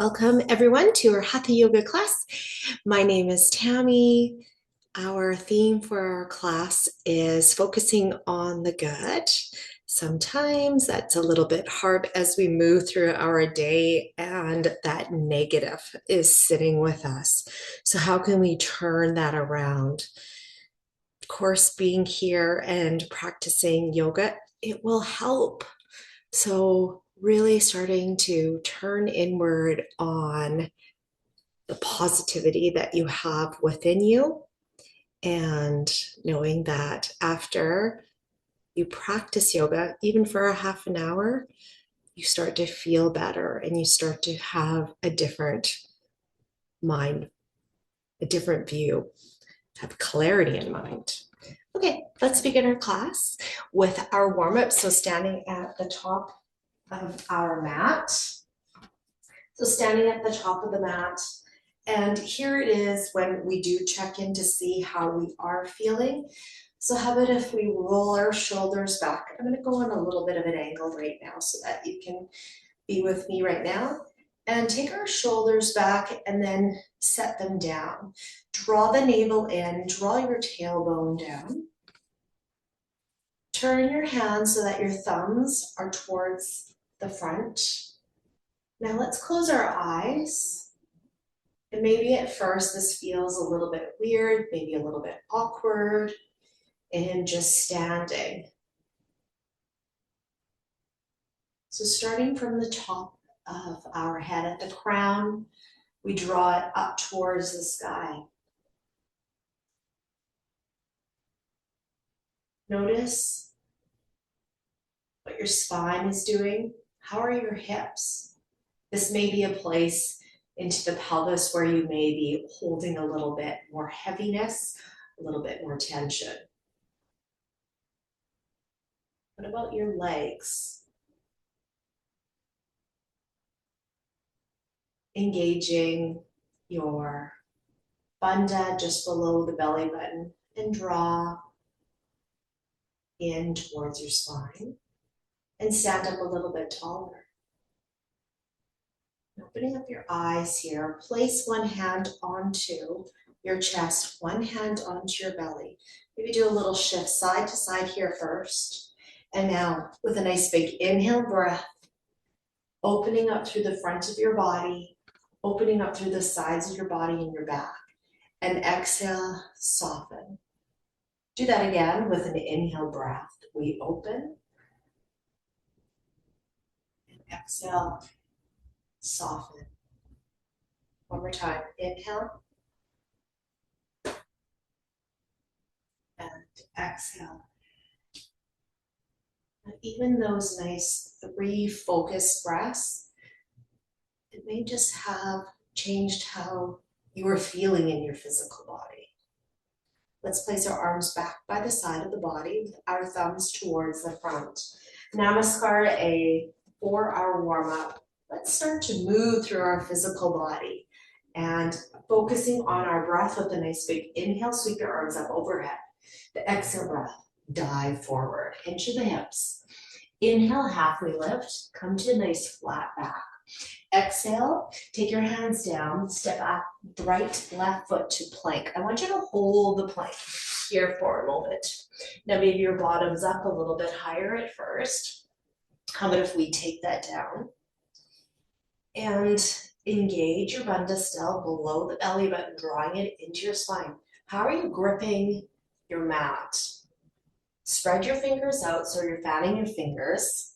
Welcome everyone to our Hatha Yoga class. My name is Tammy. Our theme for our class is focusing on the good. Sometimes that's a little bit hard as we move through our day and that negative is sitting with us. So how can we turn that around? Of course, being here and practicing yoga, it will help. So really starting to turn inward on the positivity that you have within you and knowing that after you practice yoga, even for a half an hour, you start to feel better and you start to have a different mind, a different view, have clarity in mind. Okay, let's begin our class with our warm-up. So standing at the top of our mat. So standing at the top of the mat, and here it is when we do check in to see how we are feeling. So how about if we roll our shoulders back? I'm going to go on a little bit of an angle right now so that you can be with me right now. And take our shoulders back and then set them down. Draw the navel in, draw your tailbone down. Turn your hands so that your thumbs are towards the front. Now let's close our eyes. And maybe at first this feels a little bit weird, maybe a little bit awkward, and just standing. So starting from the top of our head at the crown, we draw it up towards the sky. Notice what your spine is doing. How are your hips? This may be a place into the pelvis where you may be holding a little bit more heaviness, a little bit more tension. What about your legs? Engaging your bandha just below the belly button and draw in towards your spine and stand up a little bit taller. Opening up your eyes here, place one hand onto your chest, one hand onto your belly. Maybe do a little shift side to side here first. And now with a nice big inhale breath, opening up through the front of your body, opening up through the sides of your body and your back. And exhale, soften. Do that again with an inhale breath. We open. And exhale, soften. One more time. Inhale. And exhale. And even those nice 3 focused breaths, it may just have changed how you are feeling in your physical body. Let's place our arms back by the side of the body with our thumbs towards the front. Namaste, a 4-hour warm-up. Let's start to move through our physical body and focusing on our breath with a nice big inhale, sweep your arms up overhead. The exhale breath, dive forward into the hips. Inhale, halfway lift, come to a nice flat back. Exhale, take your hands down, step back, right, left foot to plank. I want you to hold the plank here for a moment. Now maybe your bottom's up a little bit higher at first. How about if we take that down and engage your bandha still below the belly button, drawing it into your spine. How are you gripping your mat? Spread your fingers out so you're fanning your fingers,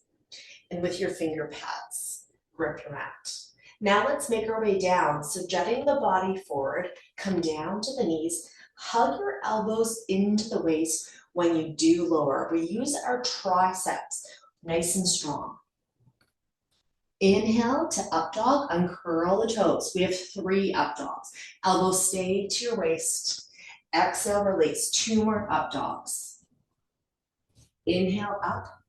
and with your finger pads, grip your mat. Now let's make our way down. So jutting the body forward, come down to the knees, hug your elbows into the waist when you do lower. We use our triceps nice and strong. Inhale to up dog, uncurl the toes. We have 3 up dogs. Elbows stay to your waist. Exhale, release. 2 more up dogs. Inhale up.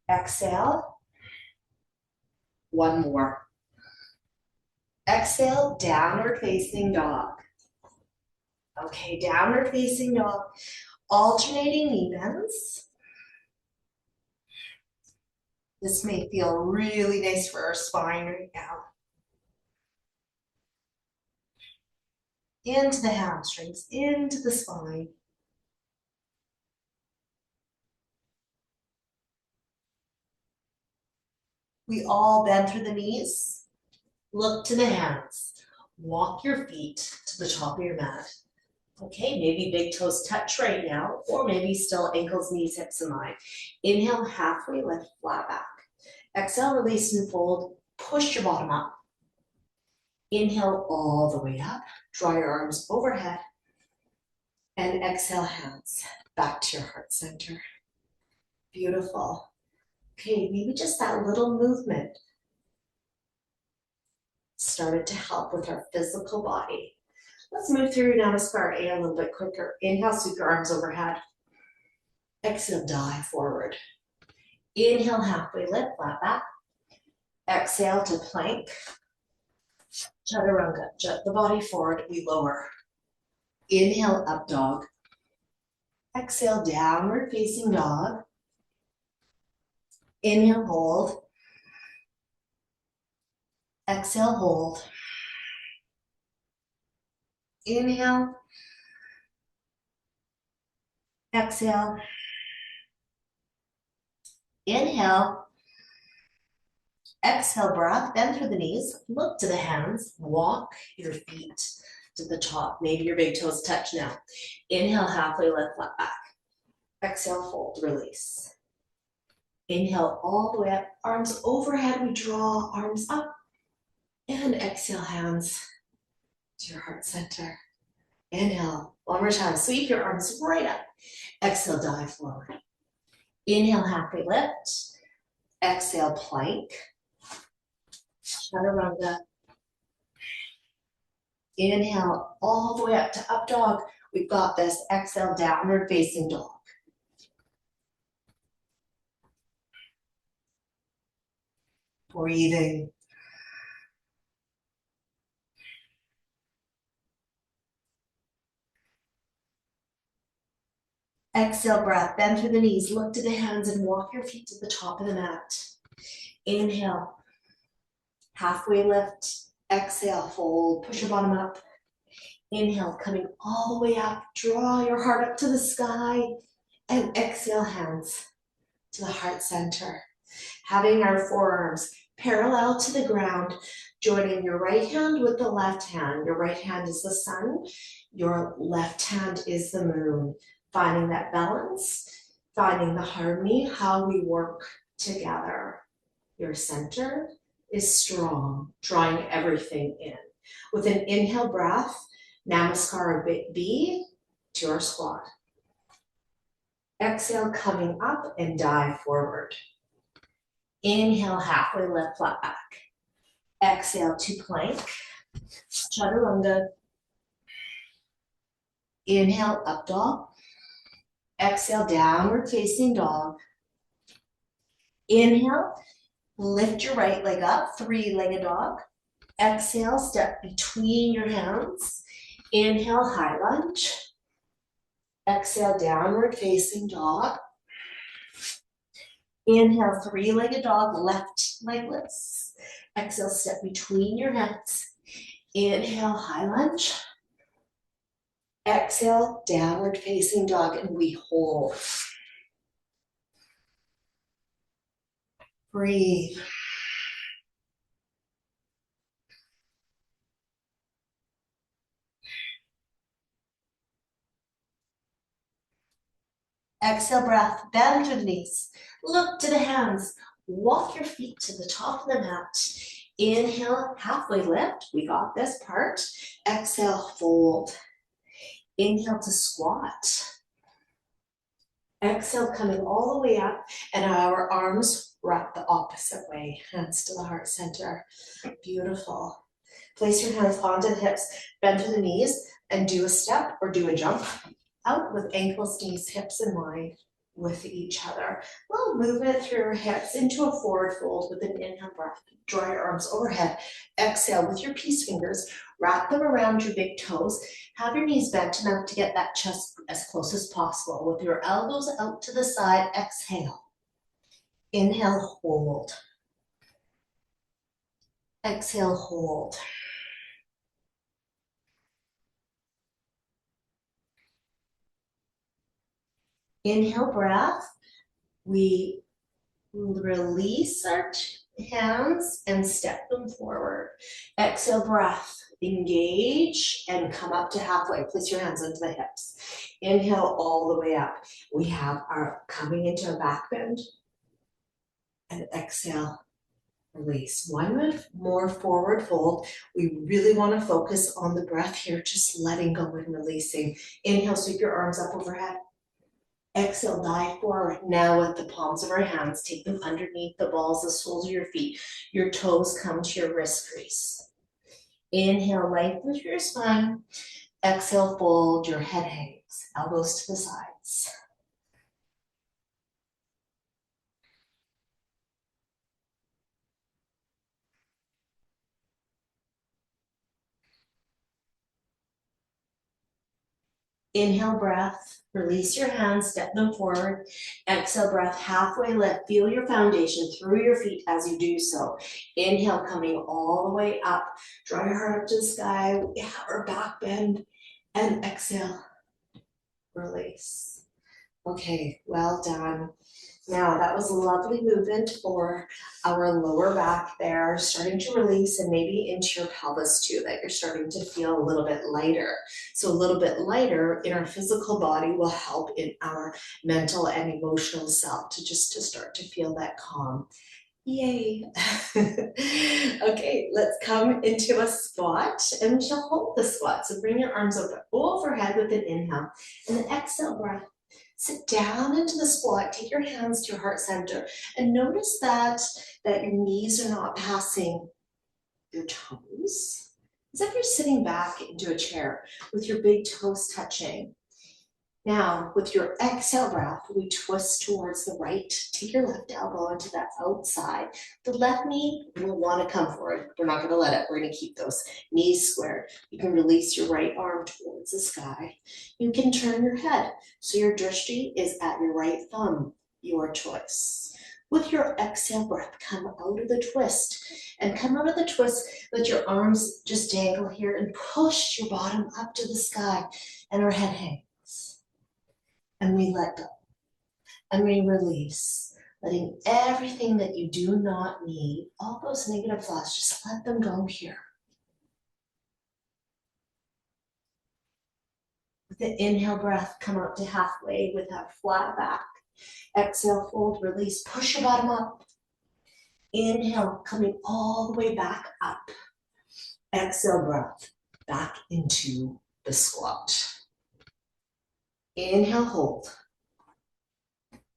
Exhale. 1 more. Exhale, downward facing dog. Okay, downward facing dog. Alternating knee bends. This may feel really nice for our spine right now. Into the hamstrings, into the spine. We all bend through the knees. Look to the hands. Walk your feet to the top of your mat. Okay, maybe big toes touch right now, or maybe still ankles, knees, hips, and line. Inhale, halfway lift, flat back. Exhale, release and fold. Push your bottom up. Inhale all the way up. Draw your arms overhead. And exhale, hands back to your heart center. Beautiful. Okay, maybe just that little movement started to help with our physical body. Let's move through Namaste a little bit quicker. Inhale, sweep your arms overhead. Exhale, dive forward. Inhale, halfway lift, flat back. Exhale to plank. Chaturanga, jut the body forward, we lower. Inhale, up dog. Exhale, downward facing dog. Inhale, hold. Exhale, hold. Inhale. Exhale. Inhale. Exhale, breath, bend through the knees, look to the hands, walk your feet to the top. Maybe your big toes touch now. Inhale, halfway lift, flat back. Exhale, fold, release. Inhale all the way up, arms overhead, we draw arms up. And exhale, hands to your heart center. Inhale, one more time, sweep your arms right up. Exhale, dive forward. Inhale, halfway lift. Exhale, plank. Chaturanga. Inhale all the way up to up dog. We've got this. Exhale, downward facing dog. Breathing. Exhale, breath. Bend through the knees. Look to the hands and walk your feet to the top of the mat. Inhale. Halfway lift. Exhale, fold. Push your bottom up. Inhale, coming all the way up. Draw your heart up to the sky. And exhale, hands to the heart center. Having our forearms parallel to the ground, joining your right hand with the left hand. Your right hand is the sun. Your left hand is the moon. Finding that balance, finding the harmony, how we work together. Your center is strong, drawing everything in. With an inhale breath, Namaskar B to our squat. Exhale, coming up and dive forward. Inhale, halfway lift, flat back. Exhale to plank, chaturanga. Inhale, up dog. Exhale, downward facing dog. Inhale, lift your right leg up, three-legged dog. Exhale, step between your hands. Inhale, high lunge. Exhale, downward facing dog. Inhale, three-legged dog, left leg lifts. Exhale, step between your hands. Inhale, high lunge. Exhale, downward facing dog, and we hold. Breathe. Exhale, breath, bend through the knees. Look to the hands. Walk your feet to the top of the mat. Inhale, halfway lift. We got this part. Exhale, fold. Inhale to squat. Exhale, coming all the way up, and our arms wrap the opposite way. Hands to the heart center. Beautiful. Place your hands onto the hips, bend to the knees, and do a step or do a jump out with ankles, knees, hips in line with each other. Little movement through your hips into a forward fold with an inhale breath. Draw your arms overhead. Exhale with your peace fingers. Wrap them around your big toes. Have your knees bent enough to get that chest as close as possible. With your elbows out to the side, exhale. Inhale, hold. Exhale, hold. Inhale, breath. We release our hands and step them forward. Exhale, breath. Engage and come up to halfway. Place your hands into the hips. Inhale all the way up. We have our coming into a back bend. And exhale, release. One more forward fold. We really want to focus on the breath here, just letting go and releasing. Inhale, sweep your arms up overhead. Exhale, dive forward. Now with the palms of our hands, take them underneath the balls, the soles of your feet. Your toes come to your wrist crease. Inhale, lengthen through your spine. Exhale, fold, your head hangs, elbows to the sides. Inhale, breath, release your hands, step them forward. Exhale, breath, halfway lift. Feel your foundation through your feet as you do so. Inhale, coming all the way up. Draw your heart up to the sky. We have our back bend. And exhale, release. Okay, well done. Now that was a lovely movement for our lower back there, starting to release and maybe into your pelvis too, that you're starting to feel a little bit lighter. So a little bit lighter in our physical body will help in our mental and emotional self to start to feel that calm. Yay. Okay, let's come into a squat and we shall hold the squat. So bring your arms overhead with an inhale and an exhale breath. Sit down into the squat, take your hands to your heart center, and notice that your knees are not passing your toes. As if you're sitting back into a chair with your big toes touching. Now, with your exhale breath, we twist towards the right. Take your left elbow into that outside. The left knee will want to come forward. We're not going to let it. We're going to keep those knees squared. You can release your right arm towards the sky. You can turn your head so your drishti is at your right thumb, your choice. With your exhale breath, come out of the twist. And come out of the twist, let your arms just dangle here and push your bottom up to the sky and our head hangs. And we let go and we release, letting everything that you do not need, all those negative thoughts, just let them go here. With the inhale breath, come up to halfway with that flat back. Exhale, fold, release, push your bottom up. Inhale, coming all the way back up. Exhale, breath, back into the squat. Inhale, hold.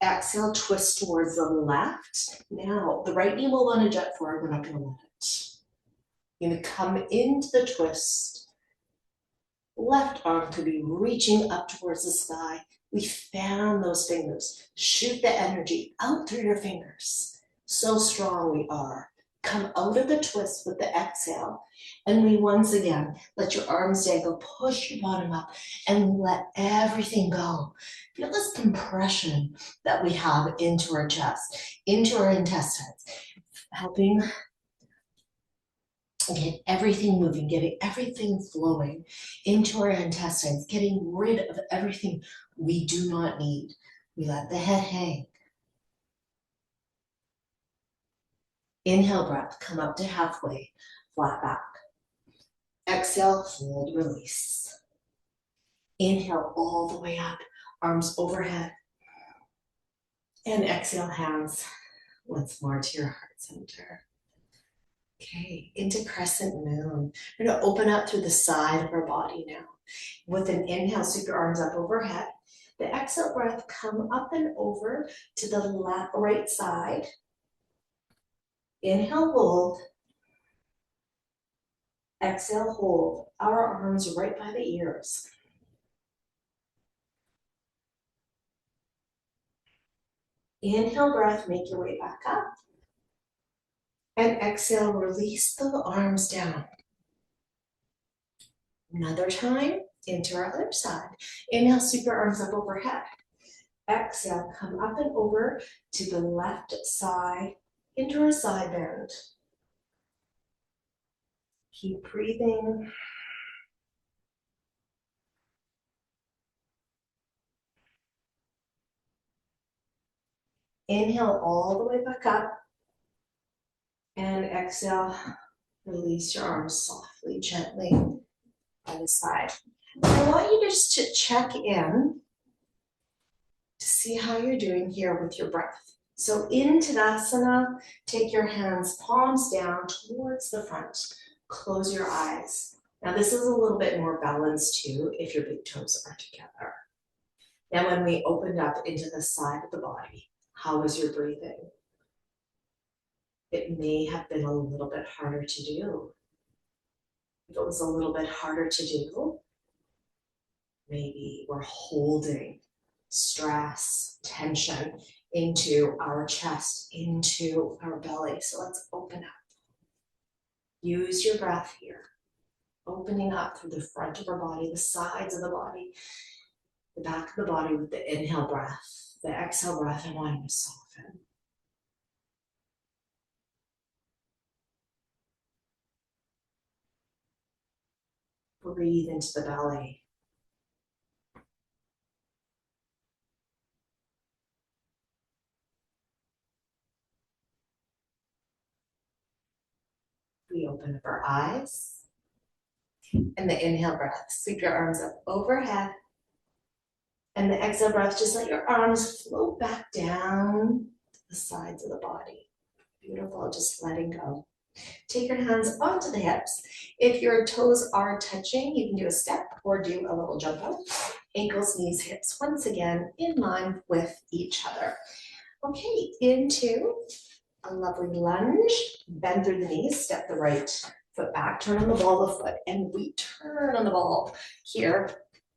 Exhale, twist towards the left. Now, the right knee will want to jut forward. We're not going to let it. You're going to come into the twist. Left arm could be reaching up towards the sky. We fan those fingers. Shoot the energy out through your fingers. So strong we are. Come out of the twist with the exhale. And we once again, let your arms dangle, push your bottom up, and let everything go. Feel this compression that we have into our chest, into our intestines, helping get everything moving, getting everything flowing into our intestines, getting rid of everything we do not need. We let the head hang. Inhale breath, come up to halfway, flat back. Exhale, fold, release. Inhale all the way up, arms overhead. And exhale, hands once more to your heart center. Okay, into crescent moon. We're going to open up through the side of our body now. With an inhale, sweep your arms up overhead. The exhale breath, come up and over to the right side. Inhale, hold. Exhale, hold. Our arms right by the ears. Inhale, breath, make your way back up. And exhale, release the arms down. Another time, into our other side. Inhale, sweep your arms up overhead. Exhale, come up and over to the left side into a side bend. Keep breathing. Inhale all the way back up. And exhale, release your arms softly, gently by the side. I want you just to check in to see how you're doing here with your breath. So in Tadasana, take your hands palms down towards the front. Close your eyes. Now this is a little bit more balanced too if your big toes are together. Now when we opened up into the side of the body, how was your breathing? It may have been a little bit harder to do. If it was a little bit harder to do, maybe we're holding stress, tension into our chest, into our belly. So let's open up. Use your breath here. Opening up through the front of our body, the sides of the body, the back of the body with the inhale breath. The exhale breath, I want you to soften. Breathe into the belly. We open up our eyes. And the inhale breath, sweep your arms up overhead. And the exhale breath, just let your arms float back down the sides of the body. Beautiful, just letting go. Take your hands onto the hips. If your toes are touching, you can do a step or do a little jump up. Ankles, knees, hips, once again, in line with each other. Okay, into a lovely lunge. Bend through the knees, step the right foot back, turn on the ball of foot, and we turn on the ball here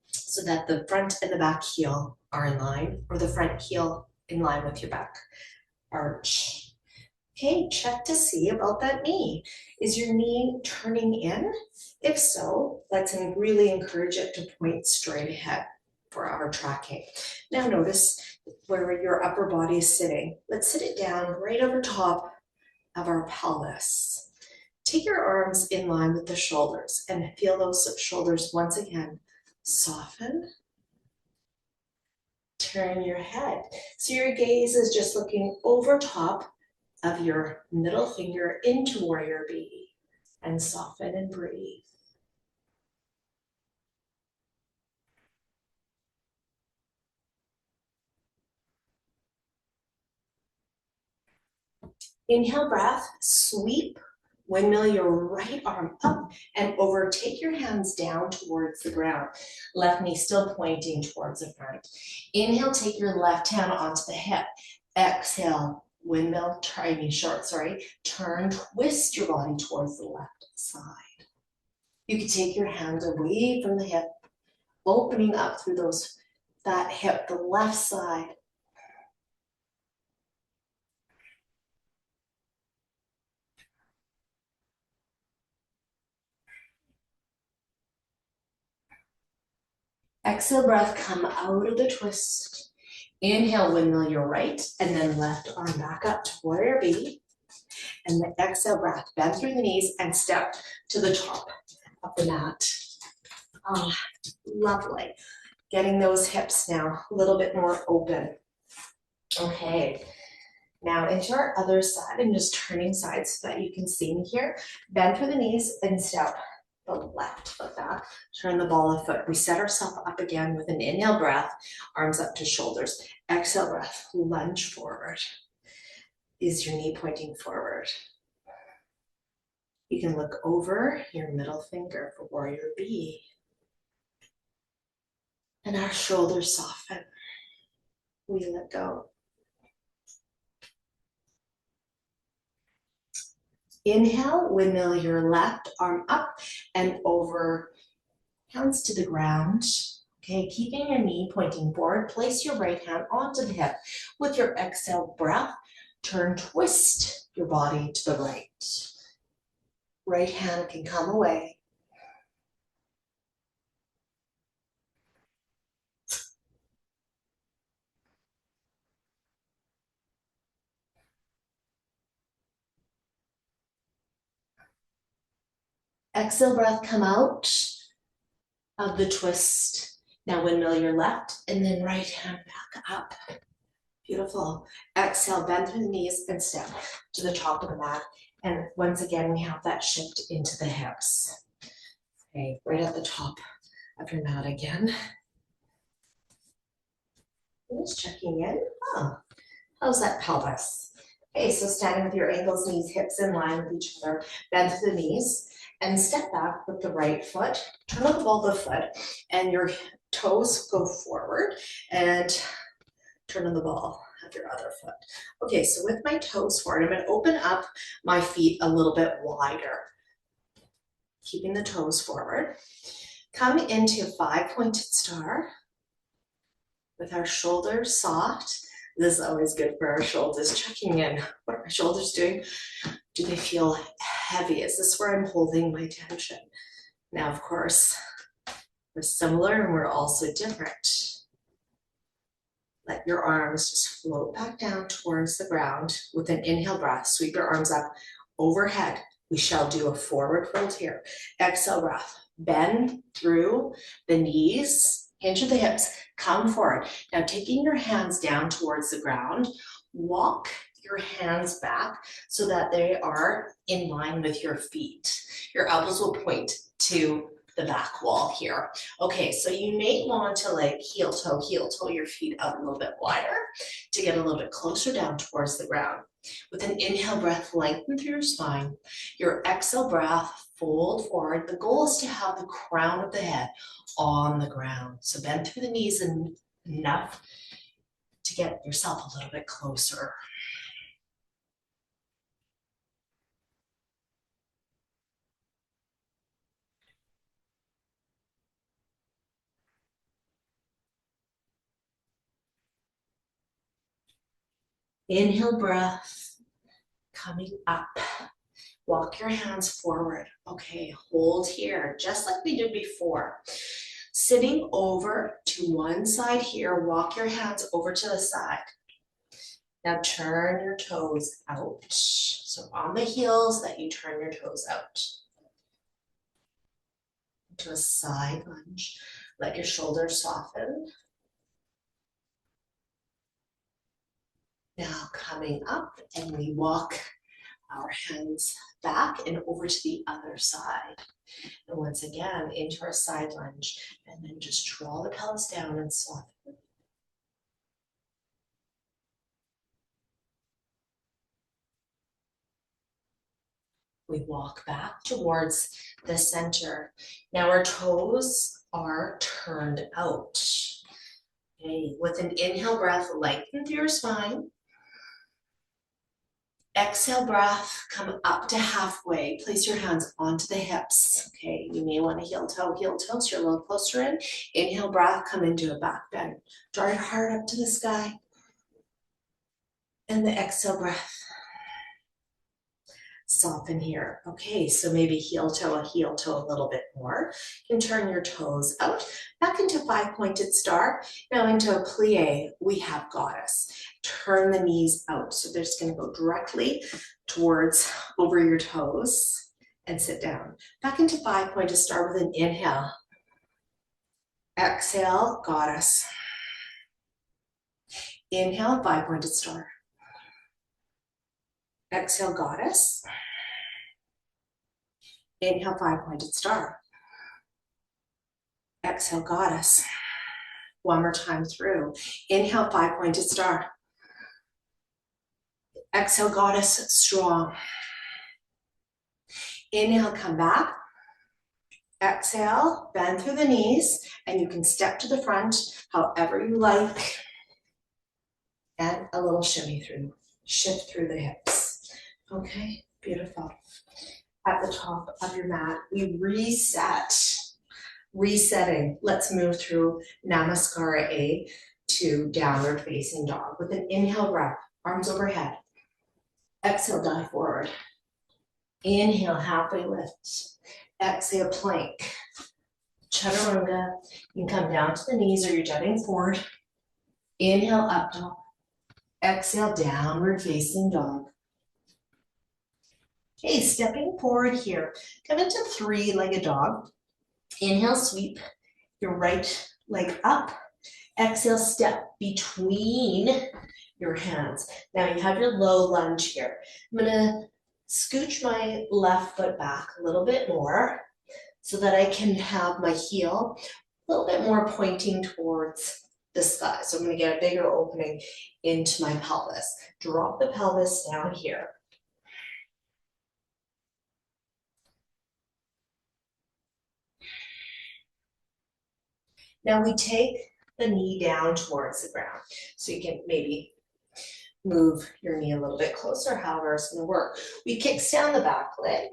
so that the front and the back heel are in line, or the front heel in line with your back arch. Okay, check to see about that knee. Is your knee turning in? If so, let's really encourage it to point straight ahead for our tracking. Now notice where your upper body is sitting. Let's sit it down right over top of our pelvis. Take your arms in line with the shoulders and feel those shoulders once again soften. Turn your head. So your gaze is just looking over top of your middle finger into warrior B, and soften and breathe. Inhale breath, sweep, windmill your right arm up and over. Take your hands down towards the ground. Left knee still pointing towards the front. Inhale, take your left hand onto the hip. Exhale, windmill, turn, twist your body towards the left side. You can take your hands away from the hip, opening up through that hip, the left side. Exhale breath, come out of the twist. Inhale, windmill your right, and then left arm back up to warrior B. And the exhale breath, bend through the knees and step to the top of the mat. Oh, lovely. Getting those hips now a little bit more open. Okay, now into our other side. I'm just turning sides so that you can see me here. Bend through the knees and step the left foot back. Turn the ball of foot. We set ourselves up again with an inhale breath, arms up to shoulders. Exhale breath, lunge forward. Is your knee pointing forward? You can look over your middle finger for warrior B. And our shoulders soften. We let go. Inhale, windmill your left arm up and over, hands to the ground. Okay, keeping your knee pointing forward, place your right hand onto the hip. With your exhale breath, turn, twist your body to the right. Right hand can come away. Exhale, breath, come out of the twist. Now windmill your left and then right hand back up. Beautiful. Exhale, bend through the knees and step to the top of the mat. And once again, we have that shift into the hips. Okay, right at the top of your mat again. Just checking in. Oh, how's that pelvis? Okay, so standing with your ankles, knees, hips in line with each other. Bend through the knees and step back with the right foot. Turn on the ball of the foot and your toes go forward and turn on the ball of your other foot. Okay, so with my toes forward, I'm going to open up my feet a little bit wider, keeping the toes forward. Come into 5-pointed star with our shoulders soft. This is always good for our shoulders. Checking in. What are my shoulders doing? Do they feel heavy? Is this where I'm holding my tension? Now, of course, we're similar and we're also different. Let your arms just float back down towards the ground with an inhale breath. Sweep your arms up overhead. We shall do a forward fold here. Exhale breath. Bend through the knees, hinge of the hips, come forward. Now taking your hands down towards the ground, walk your hands back so that they are in line with your feet. Your elbows will point to the back wall here. Okay, so you may want to like heel toe your feet out a little bit wider to get a little bit closer down towards the ground. With an inhale breath, lengthen through your spine. Your exhale breath, fold forward. The goal is to have the crown of the head on the ground. So bend through the knees enough to get yourself a little bit closer. Inhale breath, coming up. Walk your hands forward. Okay, hold here, just like we did before. Sitting over to one side here, walk your hands over to the side. Now turn your toes out. So on the heels that you turn your toes out. Into a side lunge. Let your shoulders soften. Now coming up and we walk our hands back and over to the other side. And once again, into our side lunge. And then just draw the pelvis down and soften. We walk back towards the center. Now our toes are turned out. Okay, with an inhale breath, lengthen through your spine. Exhale breath, come up to halfway. Place your hands onto the hips. Okay, you may want to heel toe, so you're a little closer in. Inhale breath, come into a back bend. Draw your heart up to the sky. And the exhale breath. Soften here. Okay, so maybe heel toe a little bit more. You can turn your toes out, back into 5-pointed star. Now into a plie, we have goddess. Turn the knees out. So they're just gonna go directly towards over your toes and sit down. Back into 5-pointed star with an inhale. Exhale, goddess. Inhale, 5-pointed star. Exhale, goddess. Inhale, 5-pointed star. Exhale, goddess. One more time through. Inhale, 5-pointed star. Exhale, goddess, strong. Inhale, come back. Exhale, bend through the knees, and you can step to the front however you like. And a little shimmy through, shift through the hips. Okay, beautiful. At the top of your mat, we reset. Resetting. Let's move through Namaste to downward facing dog with an inhale breath, arms overhead. Exhale, dive forward. Inhale, halfway lift. Exhale, plank. Chaturanga. You can come down to the knees or you're jutting forward. Inhale, up dog. Exhale, downward facing dog. Okay, stepping forward here. Come into three-legged dog. Inhale, sweep your right leg up. Exhale, step between your hands. Now you have your low lunge here. I'm gonna scooch my left foot back a little bit more so that I can have my heel a little bit more pointing towards the sky. So I'm gonna get a bigger opening into my pelvis. Drop the pelvis down here. Now we take the knee down towards the ground. So you can maybe move your knee a little bit closer, however it's gonna work. We kickstand the back leg.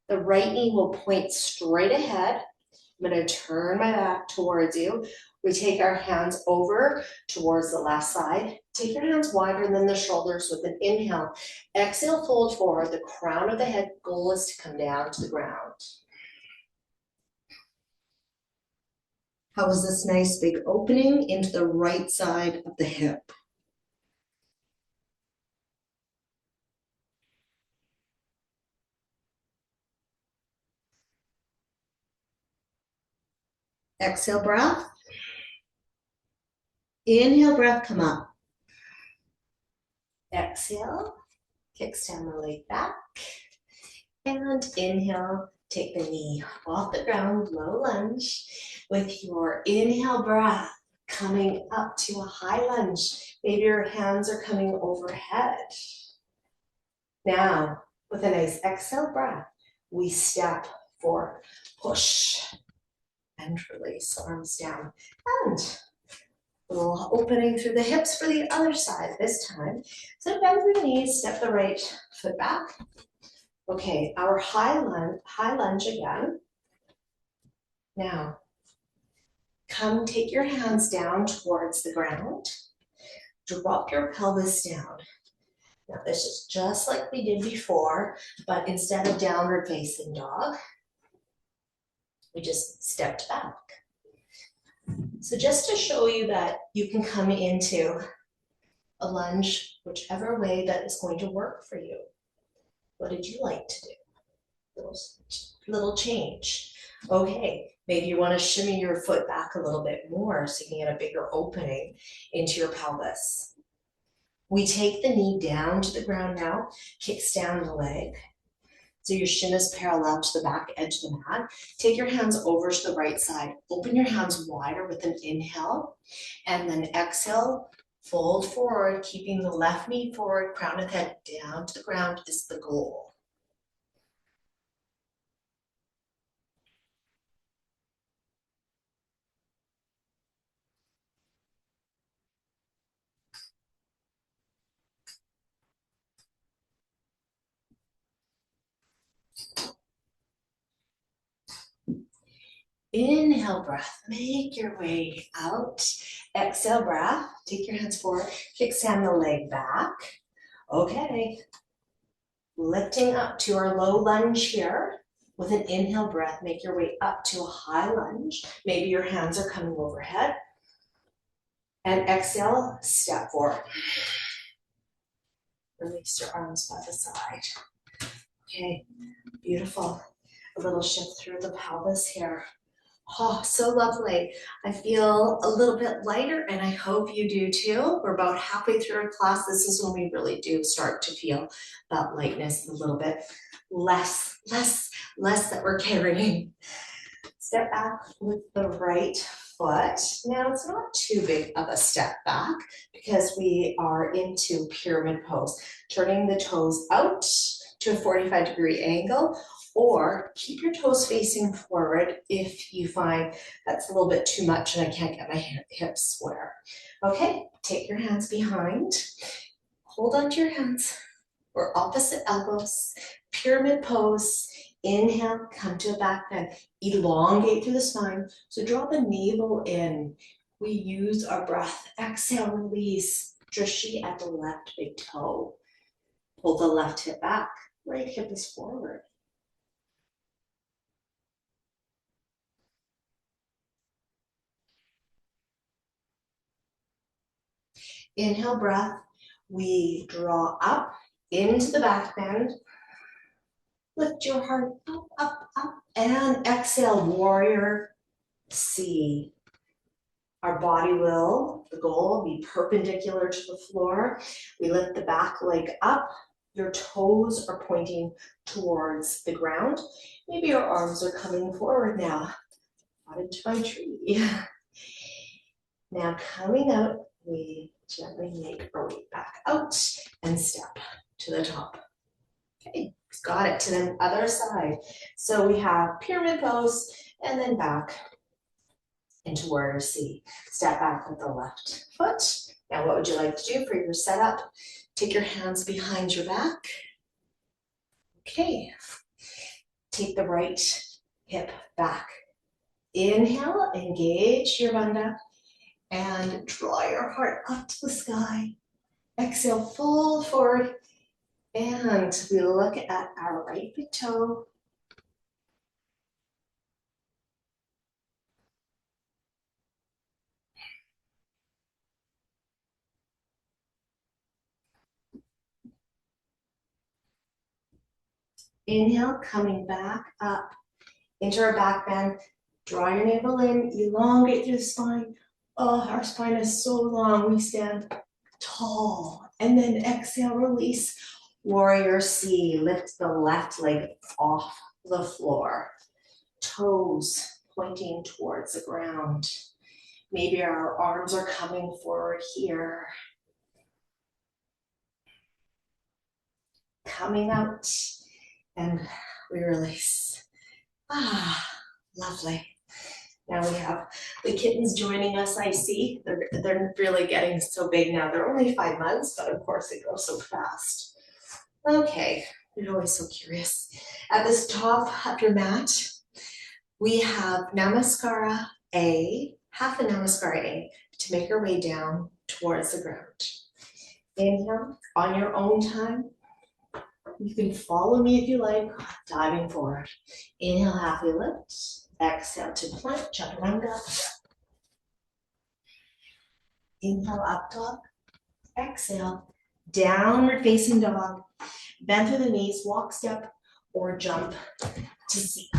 The right knee will point straight ahead. I'm gonna turn my back towards you. We take our hands over towards the left side. Take your hands wider than the shoulders with an inhale. Exhale, fold forward. The crown of the head goal is to come down to the ground. How was this nice big opening into the right side of the hip? Exhale, breath. Inhale, breath, come up. Exhale, kickstand the leg back. And inhale, take the knee off the ground, low lunge. With your inhale breath, coming up to a high lunge. Maybe your hands are coming overhead. Now, with a nice exhale breath, we step forward, push, and release, arms down. And a little opening through the hips for the other side this time. So bend the knees, step the right foot back. Okay, our high lunge again. Now, come take your hands down towards the ground. Drop your pelvis down. Now, this is just like we did before, but instead of downward facing dog, we just stepped back. So just to show you that you can come into a lunge whichever way that is going to work for you. What did you like to do? Little change. Okay, maybe you want to shimmy your foot back a little bit more so you can get a bigger opening into your pelvis. We take the knee down to the ground now, kickstand the leg. So your shin is parallel to the back edge of the mat. Take your hands over to the right side. Open your hands wider with an inhale, and then exhale, fold forward, keeping the left knee forward, crown of head down to the ground is the goal. Inhale, breath, make your way out. Exhale, breath, take your hands forward, kickstand the leg back. Okay, lifting up to our low lunge here. With an inhale breath, make your way up to a high lunge. Maybe your hands are coming overhead. And exhale, step forward. Release your arms by the side. Okay, beautiful. A little shift through the pelvis here. Oh, so lovely. I feel a little bit lighter and I hope you do too. We're about halfway through our class. This is when we really do start to feel that lightness a little bit less that we're carrying. Step back with the right foot. Now it's not too big of a step back because we are into pyramid pose, turning the toes out to a 45-degree angle, or keep your toes facing forward if you find that's a little bit too much and I can't get my hips square. Okay, take your hands behind, hold onto your hands, or opposite elbows, pyramid pose. Inhale, come to a back bend, elongate through the spine. So draw the navel in. We use our breath. Exhale, release. Drishti at the left big toe. Pull the left hip back. Right hip is forward. Inhale, breath. We draw up into the back bend. Lift your heart up, up, up, and exhale, warrior C. Our body will, the goal, be perpendicular to the floor. We lift the back leg up. Your toes are pointing towards the ground. Maybe your arms are coming forward now. Out into my tree. Now coming out, we gently make our way back out and step to the top. Okay, got it, to the other side. So we have pyramid pose and then back into warrior C. Step back with the left foot. Now what would you like to do for your setup? Take your hands behind your back. Okay, take the right hip back. Inhale, engage your bandha and draw your heart up to the sky. Exhale, fold forward, and we look at our right big toe. Inhale, coming back up into our back bend. Draw your navel in, elongate through the spine. Oh, our spine is so long, we stand tall. And then exhale, release. Warrior C, lift the left leg off the floor. Toes pointing towards the ground. Maybe our arms are coming forward here. Coming out, and we release. Ah, lovely. Now we have the kittens joining us, I see. They're really getting so big now. They're only 5 months, but of course they go so fast. Okay, you're always so curious. At this top of your mat, we have Namaskara A, half a Namaskara A, to make our way down towards the ground. Inhale, on your own time. You can follow me if you like, diving forward. Inhale, halfway lift. Exhale to plank, chaturanga. Inhale, up dog. Exhale, downward facing dog. Bend through the knees, walk, step, or jump to seat.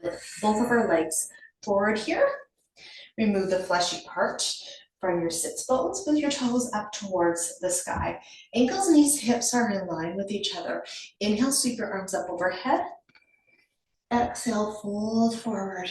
With both of our legs forward here. Remove the fleshy part from your sits bones with your toes up towards the sky. Ankles, knees, hips are in line with each other. Inhale, sweep your arms up overhead. Exhale, fold forward.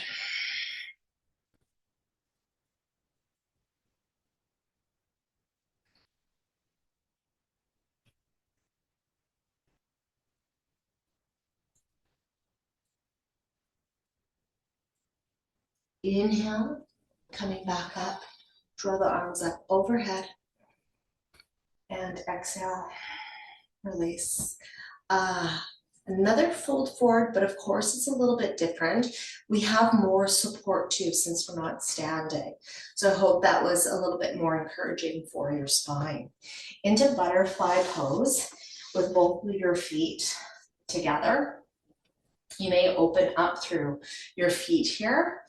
Inhale, coming back up. Draw the arms up overhead. And exhale, release. Another fold forward, but of course it's a little bit different. We have more support too since we're not standing. So I hope that was a little bit more encouraging for your spine. Into butterfly pose with both of your feet together. You may open up through your feet here.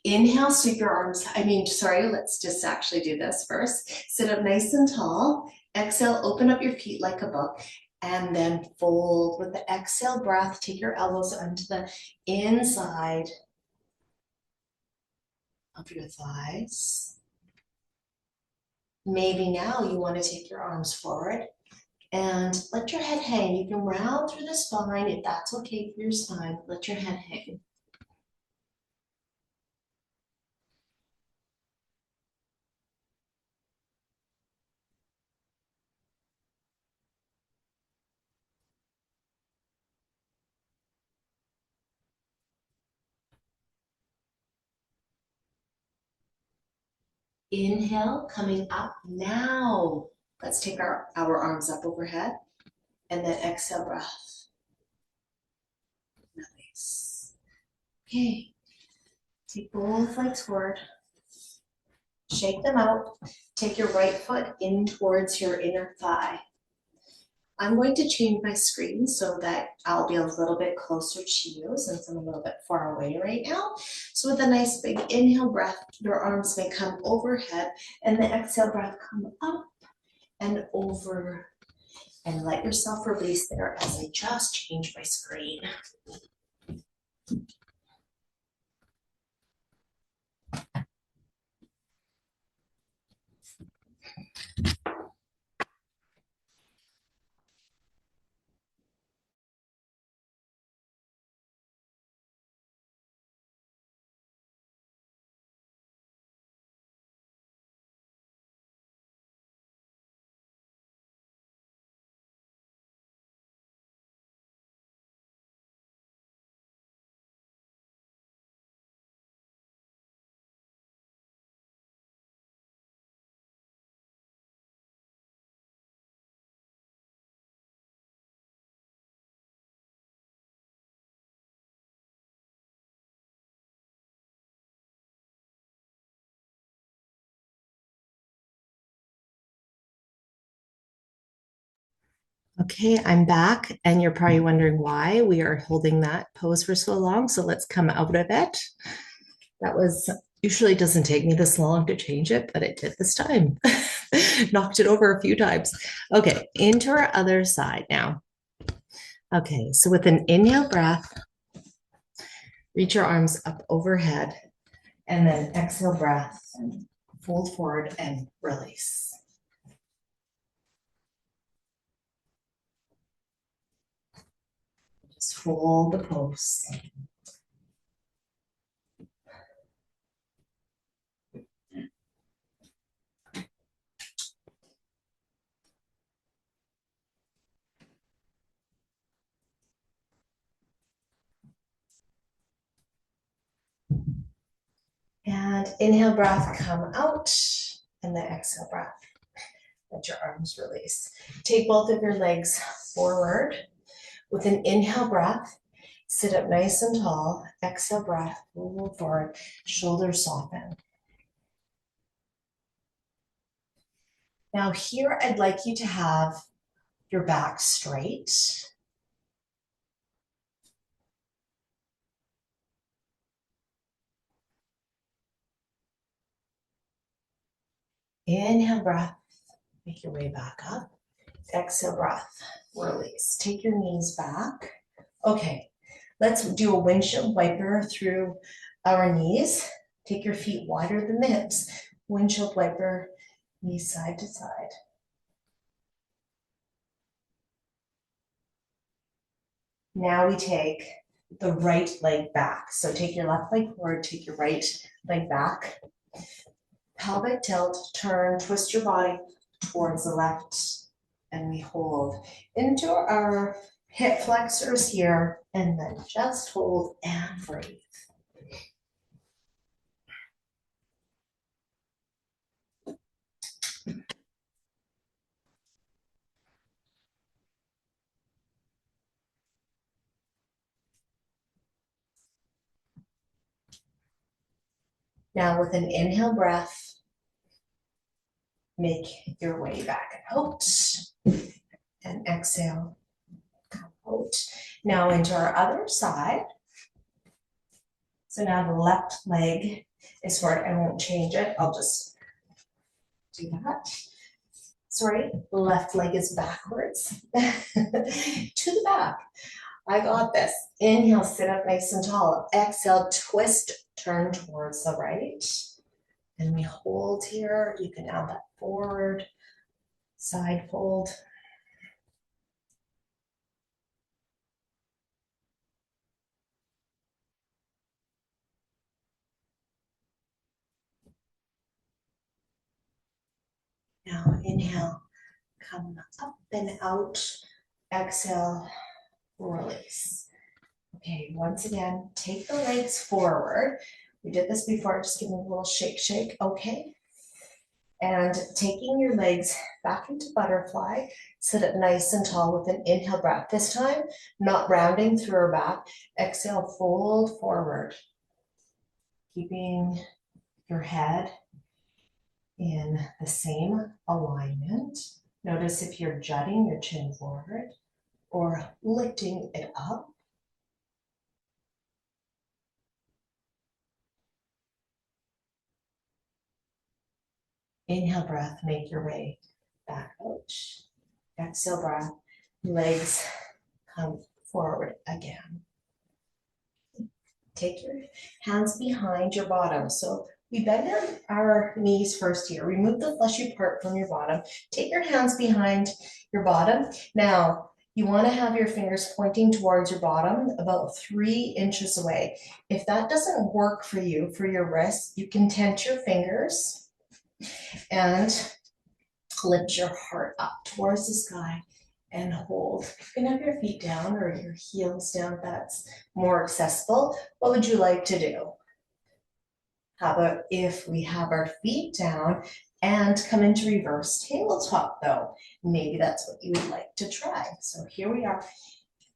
Inhale, sweep your arms. Let's just actually do this first. Sit up nice and tall. Exhale, open up your feet like a book. And then fold with the exhale breath. Take your elbows onto the inside of your thighs. Maybe now you want to take your arms forward and let your head hang. You can round through the spine if that's okay for your spine. Let your head hang. Inhale, coming up now. Let's take our arms up overhead and then exhale breath. Nice. Okay, take both legs forward. Shake them out. Take your right foot in towards your inner thigh. I'm going to change my screen so that I'll be a little bit closer to you since I'm a little bit far away right now. So with a nice big inhale breath, your arms may come overhead and the exhale breath come up and over And let yourself release there as I just change my screen. Okay, I'm back, and you're probably wondering why we are holding that pose for so long. So let's come out of it. That was usually doesn't take me this long to change it, but it did this time. Knocked it over a few times. Okay, into our other side now. Okay, so with an inhale breath, reach your arms up overhead, and then exhale breath, fold forward and release. Just hold the pose. And inhale breath, come out, and then exhale breath. Let your arms release. Take both of your legs forward. With an inhale breath, sit up nice and tall. Exhale breath, move forward, shoulders soften. Now here, I'd like you to have your back straight. Inhale breath, make your way back up. Exhale breath, release. Take your knees back. Okay, let's do a windshield wiper through our knees. Take your feet wider than the hips. Windshield wiper, knees side to side. Now we take the right leg back. So take your left leg forward, take your right leg back. Pelvic tilt, turn, twist your body towards the left, and we hold into our hip flexors here, and then just hold and breathe. Now with an inhale breath, make your way back out, and exhale, come out. Now into our other side. So now the left leg is forward. I won't change it. I'll just do that. Sorry, the left leg is backwards to the back. I got this. Inhale, sit up nice and tall. Exhale, twist, turn towards the right. And we hold here. You can add that forward, side fold. Now inhale, come up and out. Exhale, release. Okay, once again, take the legs forward. We did this before, just give me a little shake, shake, okay? And taking your legs back into butterfly, sit up nice and tall with an inhale breath. This time, not rounding through our back. Exhale, fold forward. Keeping your head in the same alignment. Notice if you're jutting your chin forward or lifting it up. Inhale breath, make your way back out. Exhale breath. Legs come forward again. Take your hands behind your bottom. So we bend our knees first here. Remove the fleshy part from your bottom. Take your hands behind your bottom. Now, you want to have your fingers pointing towards your bottom about 3 inches away. If that doesn't work for you, for your wrists, you can tent your fingers and lift your heart up towards the sky and hold. You can have your feet down or your heels down if that's more accessible. What would you like to do? How about if we have our feet down and come into reverse tabletop though? Maybe that's what you would like to try. So here we are,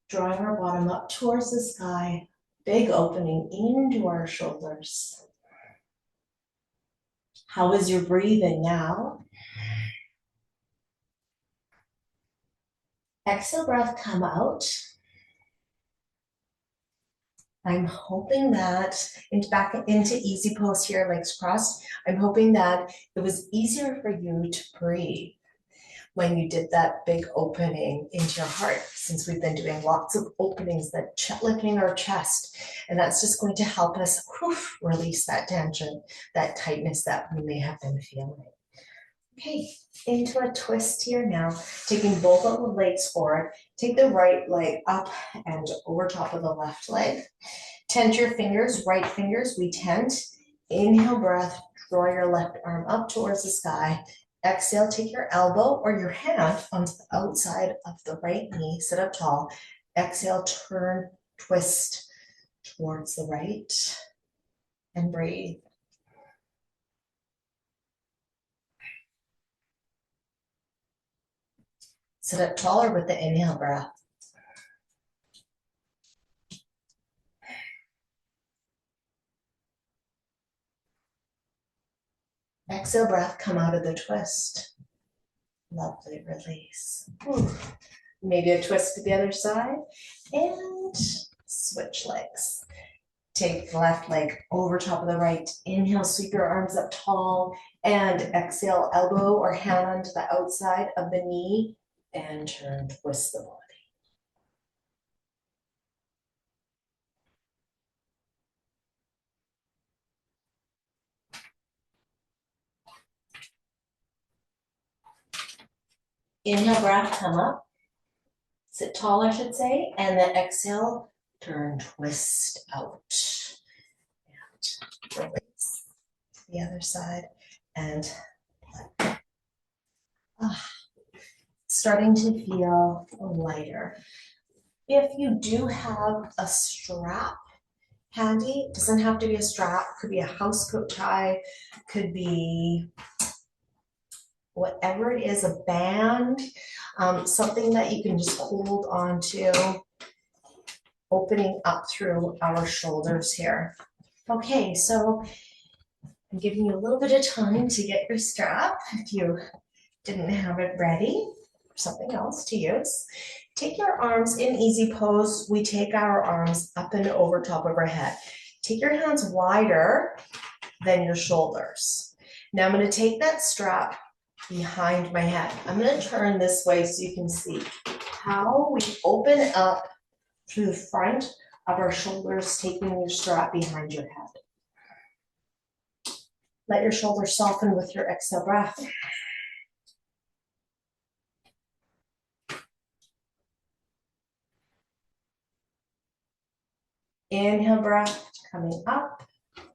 drawing our bottom up towards the sky, big opening into our shoulders. How is your breathing now? Exhale breath, come out. I'm hoping that, back into easy pose here, legs crossed. I'm hoping that it was easier for you to breathe when you did that big opening into your heart, since we've been doing lots of openings, that lifting our chest. And that's just going to help us release that tension, that tightness that we may have been feeling. Okay, into a twist here now, taking both of the legs forward. Take the right leg up and over top of the left leg. Tent your fingers, right fingers, we tent. Inhale breath, draw your left arm up towards the sky. Exhale, take your elbow or your hand onto the outside of the right knee, sit up tall. Exhale, turn, twist towards the right, and breathe. Sit up taller with the inhale breath. Exhale breath, come out of the twist. Lovely release. Maybe a twist to the other side and switch legs. Take the left leg over top of the right. Inhale, sweep your arms up tall, and exhale, elbow or hand onto the outside of the knee and turn, twist the body. Inhale, breath, come up. Sit tall, I should say, and then exhale, turn, twist out. And release to the other side and starting to feel lighter. If you do have a strap handy, it doesn't have to be a strap, could be a house coat tie, could be whatever it is, a band, something that you can just hold on to, opening up through our shoulders here. Okay, so I'm giving you a little bit of time to get your strap if you didn't have it ready, something else to use. Take your arms in easy pose. We take our arms up and over top of our head. Take your hands wider than your shoulders. Now I'm going to take that strap behind my head. I'm going to turn this way so you can see how we open up through the front of our shoulders, taking your strap behind your head. Let your shoulders soften with your exhale breath. Inhale breath, coming up.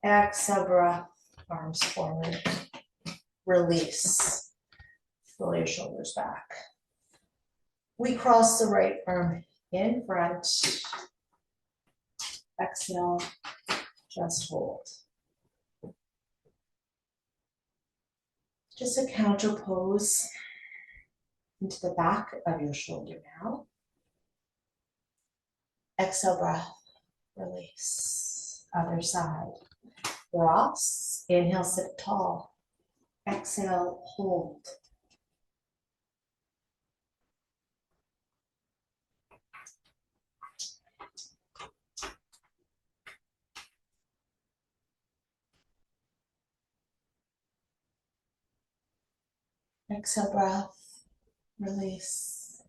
Exhale breath, arms forward. Release. Roll your shoulders back. We cross the right arm in front. Exhale, just hold. Just a counter pose into the back of your shoulder now. Exhale breath, release. Other side. Cross, inhale, sit tall. Exhale, hold. Exhale breath, release.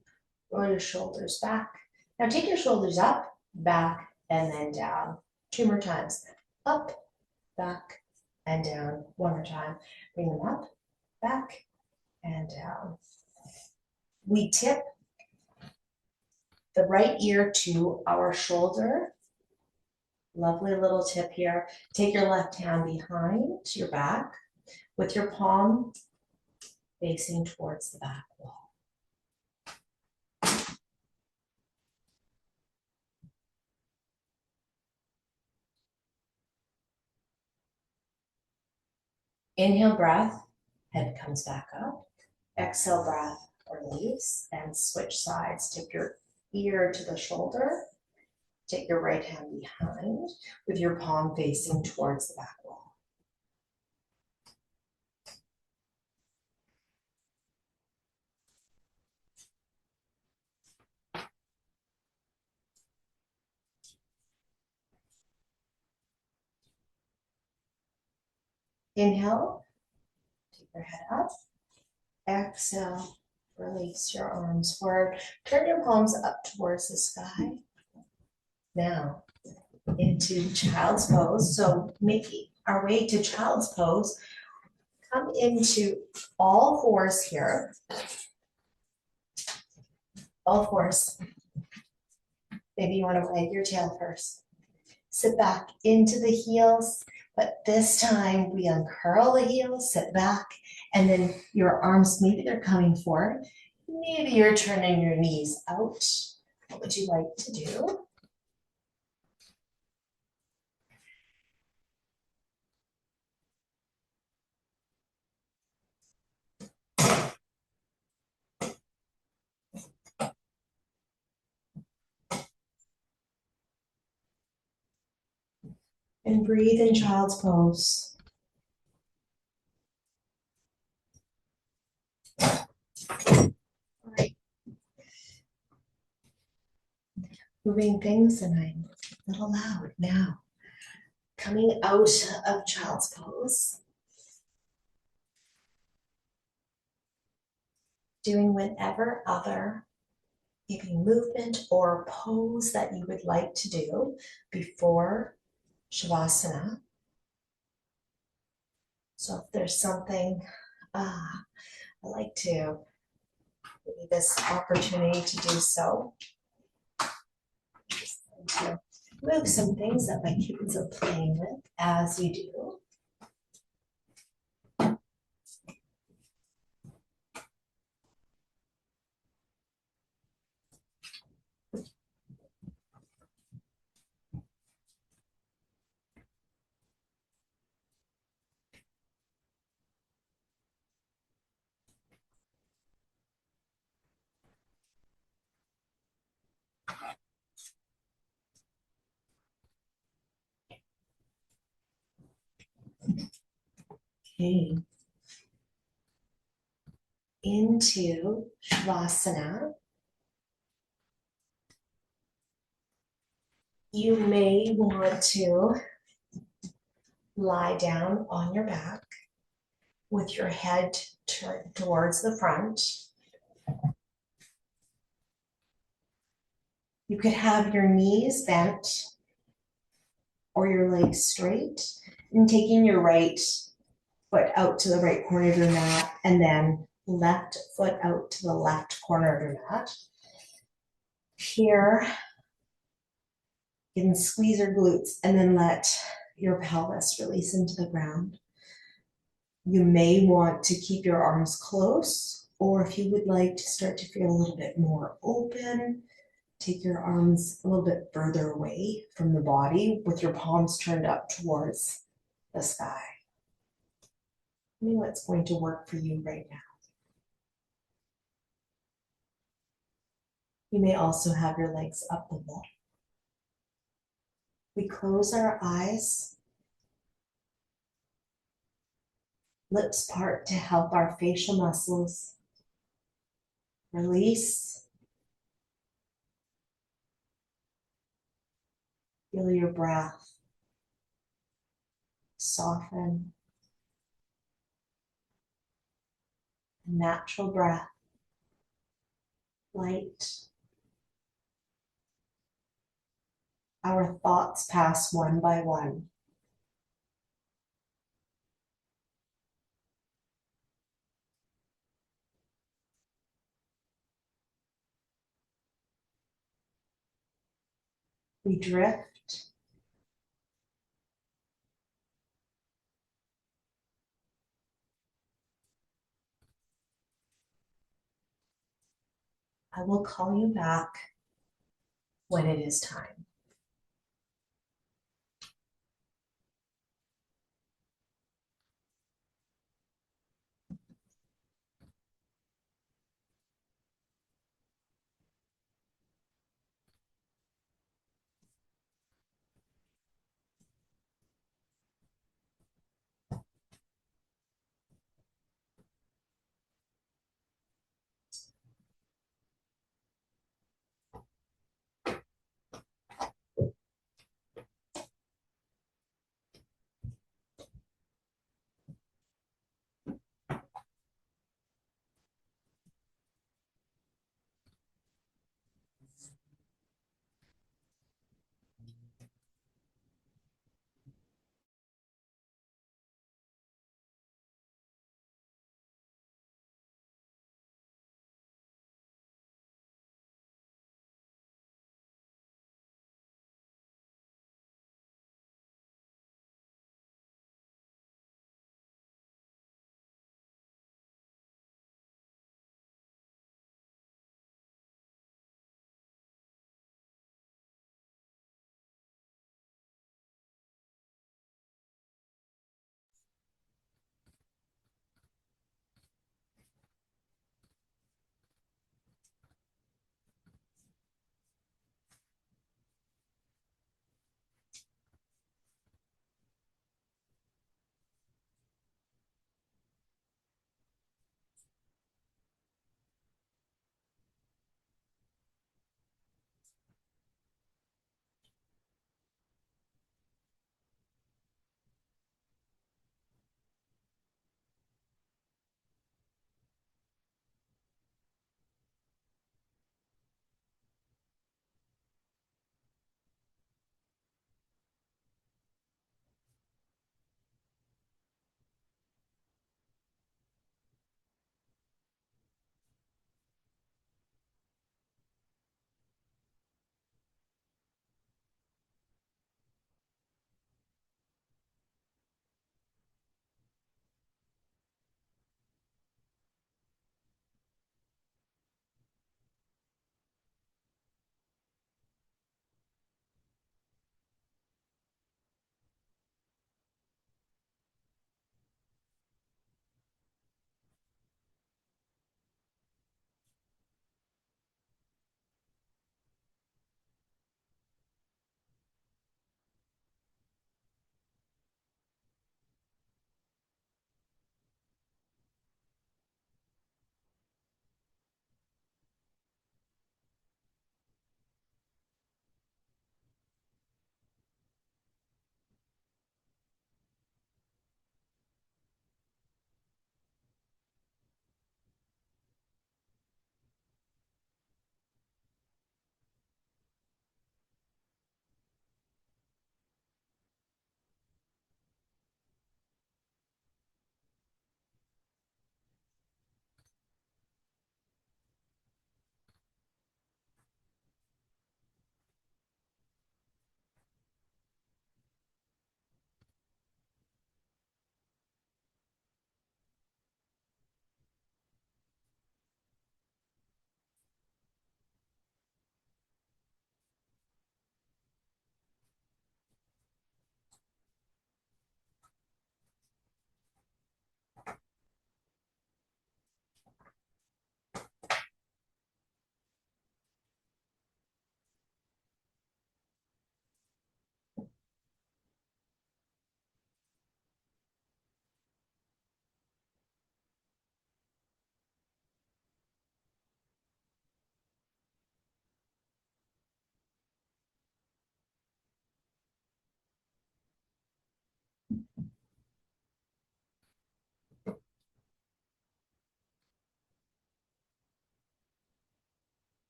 Roll your shoulders back. Now take your shoulders up, back, and then down. 2 more times. Up, back, and down. 1 more time. Bring them up, back, and down. We tip the right ear to our shoulder. Lovely little tip here. Take your left hand behind your back with your palm facing towards the back wall. Inhale breath, head comes back up. Exhale breath, release, and switch sides. Tip your ear to the shoulder. Take your right hand behind with your palm facing towards the back wall. Inhale, take your head up. Exhale, release your arms forward. Turn your palms up towards the sky. Now, into child's pose. So making our way to child's pose, come into all fours here. All fours. Maybe you want to wag your tail first. Sit back into the heels, but this time we uncurl the heels, sit back, and then your arms, maybe they're coming forward. Maybe you're turning your knees out. What would you like to do? And breathe in child's pose. All right. Moving things, and I'm a little loud now. Coming out of child's pose. Doing whatever other maybe movement or pose that you would like to do before Shavasana. So if there's something, I like to give you this opportunity to do so. Just going to move some things that my kids are playing with as you do. Okay. Into Shavasana. You may want to lie down on your back with your head turned towards the front. You could have your knees bent or your legs straight, and taking your right foot out to the right corner of your mat, and then left foot out to the left corner of your mat. Here, you can squeeze your glutes and then let your pelvis release into the ground. You may want to keep your arms close, or if you would like to start to feel a little bit more open, take your arms a little bit further away from the body with your palms turned up towards the sky. Tell me what's going to work for you right now. You may also have your legs up the wall. We close our eyes. Lips part to help our facial muscles release. Feel your breath soften. A natural breath light. Our thoughts pass one by one. We drift. I will call you back when it is time.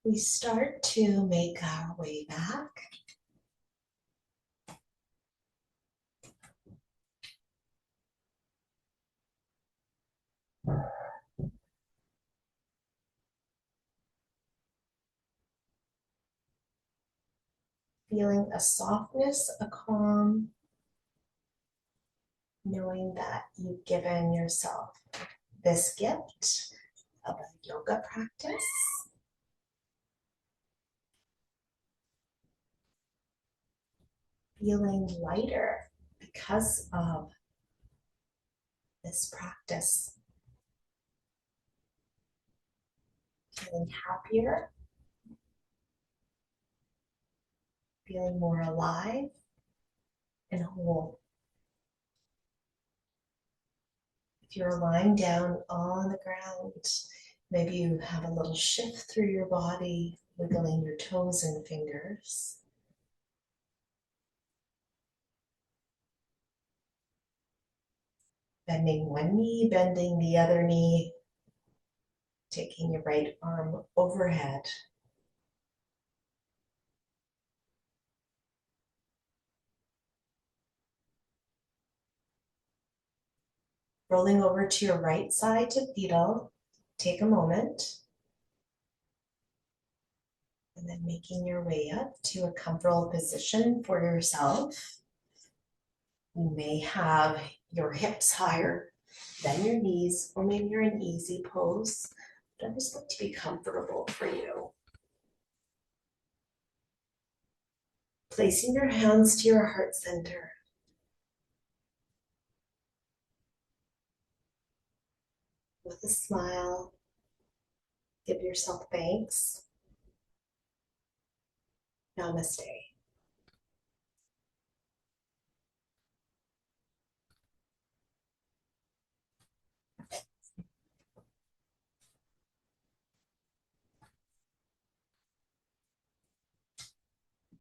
we start to make our way back. Feeling a softness, a calm, knowing that you've given yourself this gift of a yoga practice. Feeling lighter because of this practice. Feeling happier, feeling more alive and whole. If you're lying down on the ground, maybe you have a little shift through your body, wiggling your toes and fingers. Bending one knee, bending the other knee, taking your right arm overhead. Rolling over to your right side to fetal. Take a moment. And then making your way up to a comfortable position for yourself. You may have your hips higher than your knees, or maybe you're in easy pose. Whatever's going to be comfortable for you. Placing your hands to your heart center. With a smile, give yourself thanks. Namaste.